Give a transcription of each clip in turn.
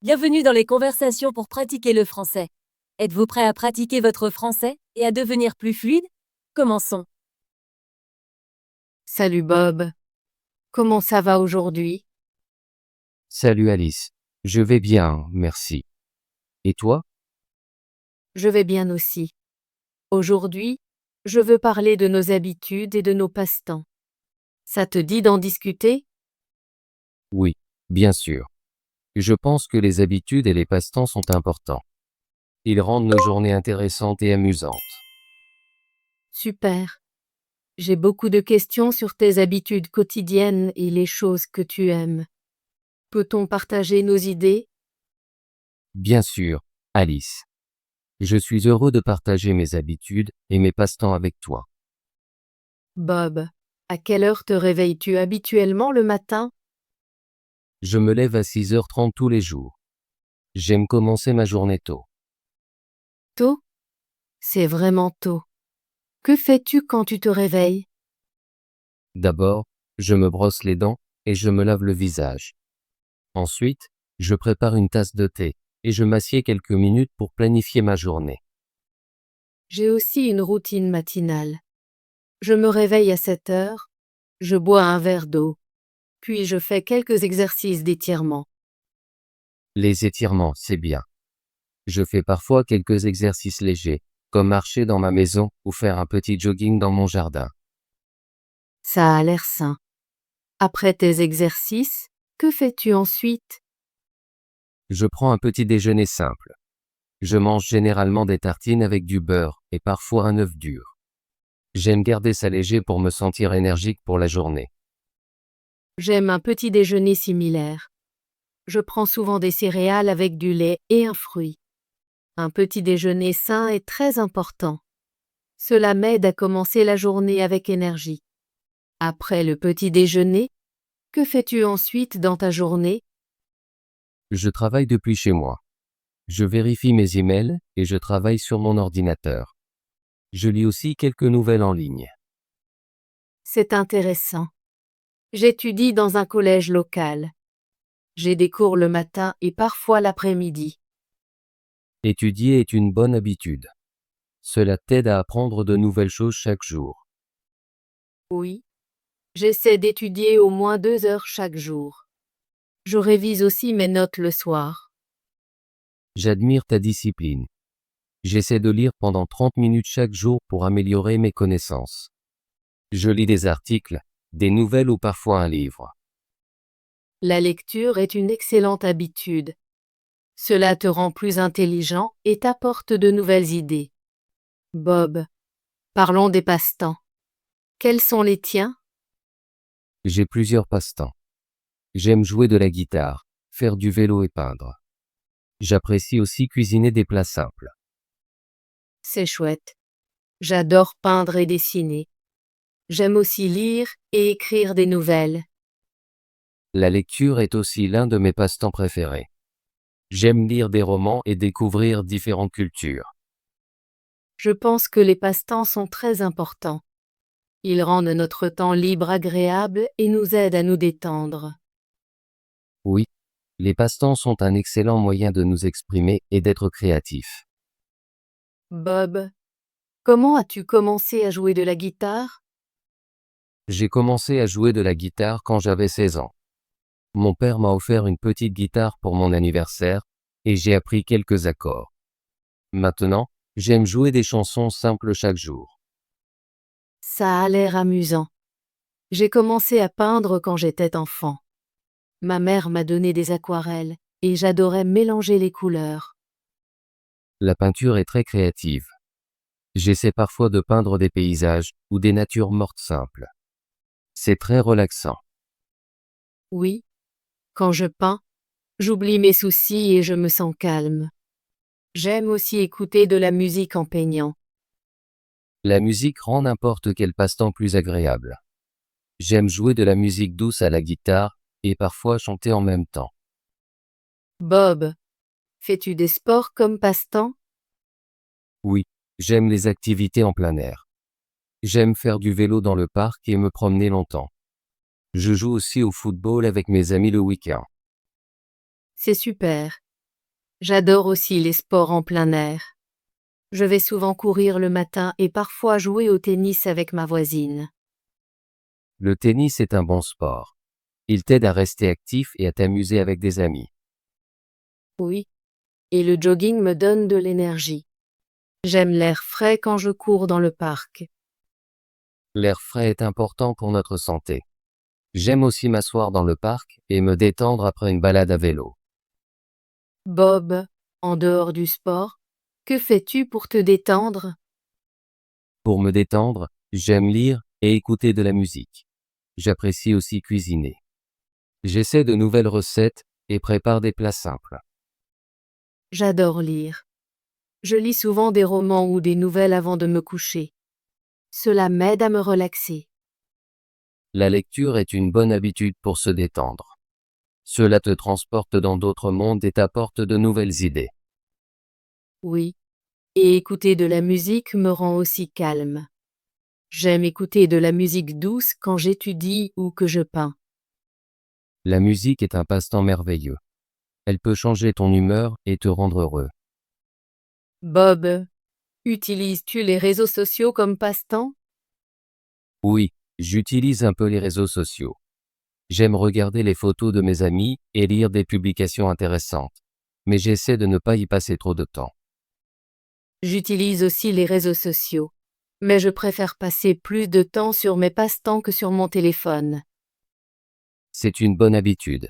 Bienvenue dans les conversations pour pratiquer le français. Êtes-vous prêt à pratiquer votre français et à devenir plus fluide? Commençons. Salut Bob. Comment ça va aujourd'hui? Salut Alice. Je vais bien, merci. Et toi? Je vais bien aussi. Aujourd'hui, je veux parler de nos habitudes et de nos passe-temps. Ça te dit d'en discuter? Oui, bien sûr. Je pense que les habitudes et les passe-temps sont importants. Ils rendent nos journées intéressantes et amusantes. Super. J'ai beaucoup de questions sur tes habitudes quotidiennes et les choses que tu aimes. Peut-on partager nos idées? Bien sûr, Alice. Je suis heureux de partager mes habitudes et mes passe-temps avec toi. Bob, à quelle heure te réveilles-tu habituellement le matin? Je me lève à 6h30 tous les jours. J'aime commencer ma journée tôt. Tôt? C'est vraiment tôt. Que fais-tu quand tu te réveilles? D'abord, je me brosse les dents et je me lave le visage. Ensuite, je prépare une tasse de thé et je m'assieds quelques minutes pour planifier ma journée. J'ai aussi une routine matinale. Je me réveille à 7 heures, je bois un verre d'eau, puis je fais quelques exercices d'étirement. Les étirements, c'est bien. Je fais parfois quelques exercices légers, comme marcher dans ma maison ou faire un petit jogging dans mon jardin. Ça a l'air sain. Après tes exercices, que fais-tu ensuite? Je prends un petit déjeuner simple. Je mange généralement des tartines avec du beurre et parfois un œuf dur. J'aime garder ça léger pour me sentir énergique pour la journée. J'aime un petit déjeuner similaire. Je prends souvent des céréales avec du lait et un fruit. Un petit déjeuner sain est très important. Cela m'aide à commencer la journée avec énergie. Après le petit déjeuner, que fais-tu ensuite dans ta journée? Je travaille depuis chez moi. Je vérifie mes emails et je travaille sur mon ordinateur. Je lis aussi quelques nouvelles en ligne. C'est intéressant. J'étudie dans un collège local. J'ai des cours le matin et parfois l'après-midi. Étudier est une bonne habitude. Cela t'aide à apprendre de nouvelles choses chaque jour. Oui, j'essaie d'étudier au moins 2 heures chaque jour. Je révise aussi mes notes le soir. J'admire ta discipline. J'essaie de lire pendant 30 minutes chaque jour pour améliorer mes connaissances. Je lis des articles, des nouvelles ou parfois un livre. La lecture est une excellente habitude. Cela te rend plus intelligent et t'apporte de nouvelles idées. Bob, parlons des passe-temps. Quels sont les tiens? J'ai plusieurs passe-temps. J'aime jouer de la guitare, faire du vélo et peindre. J'apprécie aussi cuisiner des plats simples. C'est chouette. J'adore peindre et dessiner. J'aime aussi lire et écrire des nouvelles. La lecture est aussi l'un de mes passe-temps préférés. J'aime lire des romans et découvrir différentes cultures. Je pense que les passe-temps sont très importants. Ils rendent notre temps libre agréable et nous aident à nous détendre. Oui, les passe-temps sont un excellent moyen de nous exprimer et d'être créatifs. Bob, comment as-tu commencé à jouer de la guitare? J'ai commencé à jouer de la guitare quand j'avais 16 ans. Mon père m'a offert une petite guitare pour mon anniversaire, et j'ai appris quelques accords. Maintenant, j'aime jouer des chansons simples chaque jour. Ça a l'air amusant. J'ai commencé à peindre quand j'étais enfant. Ma mère m'a donné des aquarelles et j'adorais mélanger les couleurs. La peinture est très créative. J'essaie parfois de peindre des paysages ou des natures mortes simples. C'est très relaxant. Oui, quand je peins, j'oublie mes soucis et je me sens calme. J'aime aussi écouter de la musique en peignant. La musique rend n'importe quel passe-temps plus agréable. J'aime jouer de la musique douce à la guitare et parfois chanter en même temps. Bob, fais-tu des sports comme passe-temps? Oui, j'aime les activités en plein air. J'aime faire du vélo dans le parc et me promener longtemps. Je joue aussi au football avec mes amis le week-end. C'est super. J'adore aussi les sports en plein air. Je vais souvent courir le matin et parfois jouer au tennis avec ma voisine. Le tennis est un bon sport. Il t'aide à rester actif et à t'amuser avec des amis. Oui. Et le jogging me donne de l'énergie. J'aime l'air frais quand je cours dans le parc. L'air frais est important pour notre santé. J'aime aussi m'asseoir dans le parc et me détendre après une balade à vélo. Bob, en dehors du sport, que fais-tu pour te détendre? Pour me détendre, j'aime lire et écouter de la musique. J'apprécie aussi cuisiner. J'essaie de nouvelles recettes et prépare des plats simples. J'adore lire. Je lis souvent des romans ou des nouvelles avant de me coucher. Cela m'aide à me relaxer. La lecture est une bonne habitude pour se détendre. Cela te transporte dans d'autres mondes et t'apporte de nouvelles idées. Oui. Et écouter de la musique me rend aussi calme. J'aime écouter de la musique douce quand j'étudie ou que je peins. La musique est un passe-temps merveilleux. Elle peut changer ton humeur et te rendre heureux. Bob, utilises-tu les réseaux sociaux comme passe-temps? Oui, j'utilise un peu les réseaux sociaux. J'aime regarder les photos de mes amis et lire des publications intéressantes. Mais j'essaie de ne pas y passer trop de temps. J'utilise aussi les réseaux sociaux, mais je préfère passer plus de temps sur mes passe-temps que sur mon téléphone. C'est une bonne habitude.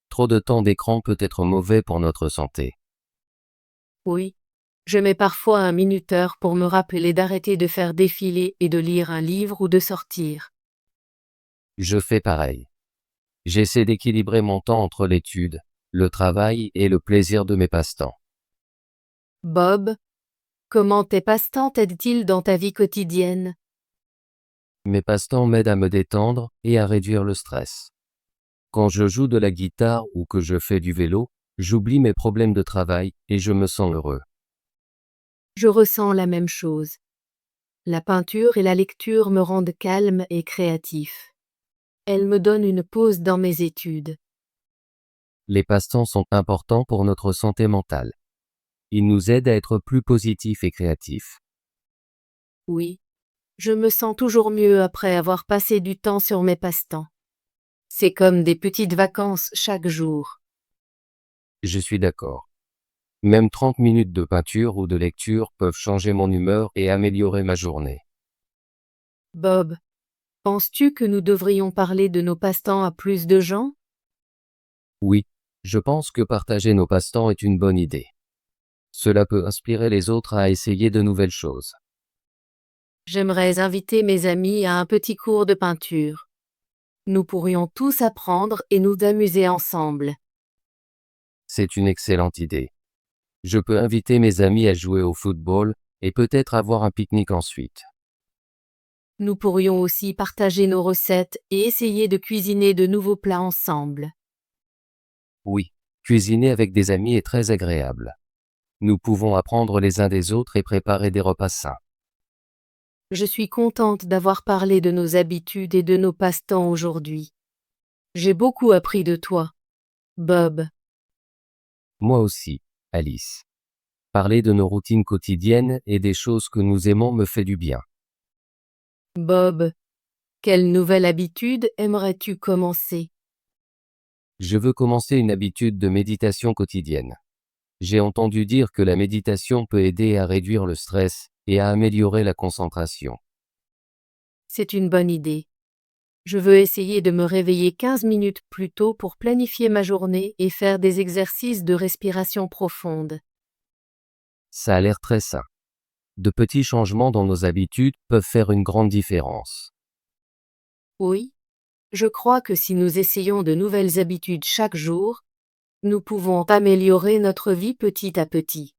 Trop de temps d'écran peut être mauvais pour notre santé. Oui, je mets parfois un minuteur pour me rappeler d'arrêter de faire défiler et de lire un livre ou de sortir. Je fais pareil. J'essaie d'équilibrer mon temps entre l'étude, le travail et le plaisir de mes passe-temps. Bob, comment tes passe-temps t'aident-ils dans ta vie quotidienne? Mes passe-temps m'aident à me détendre et à réduire le stress. Quand je joue de la guitare ou que je fais du vélo, j'oublie mes problèmes de travail et je me sens heureux. Je ressens la même chose. La peinture et la lecture me rendent calme et créatif. Elles me donnent une pause dans mes études. Les passe-temps sont importants pour notre santé mentale. Ils nous aident à être plus positifs et créatifs. Oui, je me sens toujours mieux après avoir passé du temps sur mes passe-temps. C'est comme des petites vacances chaque jour. Je suis d'accord. Même 30 minutes de peinture ou de lecture peuvent changer mon humeur et améliorer ma journée. Bob, penses-tu que nous devrions parler de nos passe-temps à plus de gens? Oui, je pense que partager nos passe-temps est une bonne idée. Cela peut inspirer les autres à essayer de nouvelles choses. J'aimerais inviter mes amis à un petit cours de peinture. Nous pourrions tous apprendre et nous amuser ensemble. C'est une excellente idée. Je peux inviter mes amis à jouer au football et peut-être avoir un pique-nique ensuite. Nous pourrions aussi partager nos recettes et essayer de cuisiner de nouveaux plats ensemble. Oui, cuisiner avec des amis est très agréable. Nous pouvons apprendre les uns des autres et préparer des repas sains. Je suis contente d'avoir parlé de nos habitudes et de nos passe-temps aujourd'hui. J'ai beaucoup appris de toi, Bob. Moi aussi, Alice. Parler de nos routines quotidiennes et des choses que nous aimons me fait du bien. Bob, quelle nouvelle habitude aimerais-tu commencer? Je veux commencer une habitude de méditation quotidienne. J'ai entendu dire que la méditation peut aider à réduire le stress et à améliorer la concentration. C'est une bonne idée. Je veux essayer de me réveiller 15 minutes plus tôt pour planifier ma journée et faire des exercices de respiration profonde. Ça a l'air très sain. De petits changements dans nos habitudes peuvent faire une grande différence. Oui, je crois que si nous essayons de nouvelles habitudes chaque jour, nous pouvons améliorer notre vie petit à petit.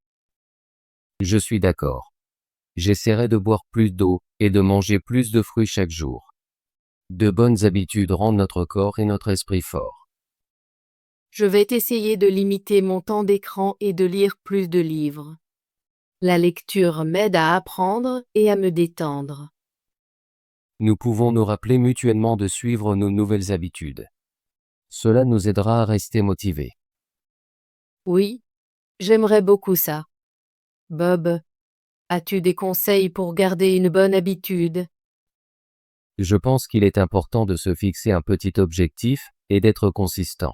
Je suis d'accord. J'essaierai de boire plus d'eau et de manger plus de fruits chaque jour. De bonnes habitudes rendent notre corps et notre esprit forts. Je vais essayer de limiter mon temps d'écran et de lire plus de livres. La lecture m'aide à apprendre et à me détendre. Nous pouvons nous rappeler mutuellement de suivre nos nouvelles habitudes. Cela nous aidera à rester motivés. Oui, J'aimerais beaucoup ça. Bob, as-tu des conseils pour garder une bonne habitude? Je pense qu'il est important de se fixer un petit objectif et d'être consistant.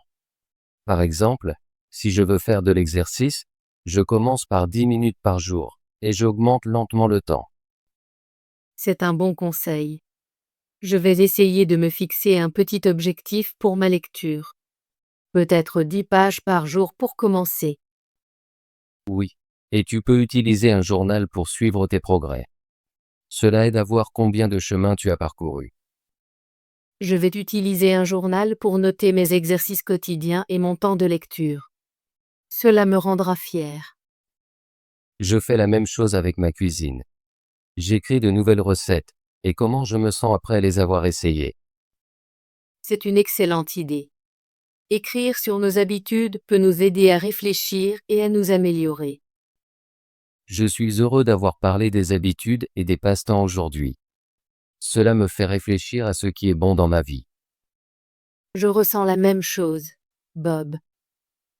Par exemple, si je veux faire de l'exercice, je commence par 10 minutes par jour et j'augmente lentement le temps. C'est un bon conseil. Je vais essayer de me fixer un petit objectif pour ma lecture. Peut-être 10 pages par jour pour commencer. Oui. Et tu peux utiliser un journal pour suivre tes progrès. Cela aide à voir combien de chemin tu as parcouru. Je vais utiliser un journal pour noter mes exercices quotidiens et mon temps de lecture. Cela me rendra fier. Je fais la même chose avec ma cuisine. J'écris de nouvelles recettes et comment je me sens après les avoir essayées. C'est une excellente idée. Écrire sur nos habitudes peut nous aider à réfléchir et à nous améliorer. Je suis heureux d'avoir parlé des habitudes et des passe-temps aujourd'hui. Cela me fait réfléchir à ce qui est bon dans ma vie. Je ressens la même chose, Bob.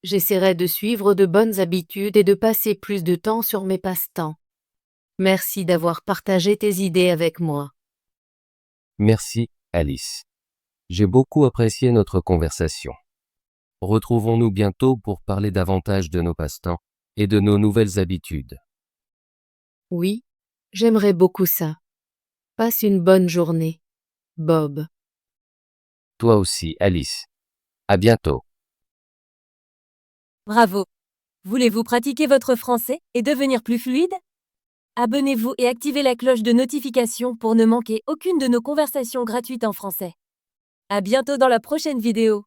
J'essaierai de suivre de bonnes habitudes et de passer plus de temps sur mes passe-temps. Merci d'avoir partagé tes idées avec moi. Merci, Alice. J'ai beaucoup apprécié notre conversation. Retrouvons-nous bientôt pour parler davantage de nos passe-temps et de nos nouvelles habitudes. Oui, j'aimerais beaucoup ça. Passe une bonne journée, Bob. Toi aussi, Alice. À bientôt. Bravo! Voulez-vous pratiquer votre français et devenir plus fluide? Abonnez-vous et activez la cloche de notification pour ne manquer aucune de nos conversations gratuites en français. À bientôt dans la prochaine vidéo.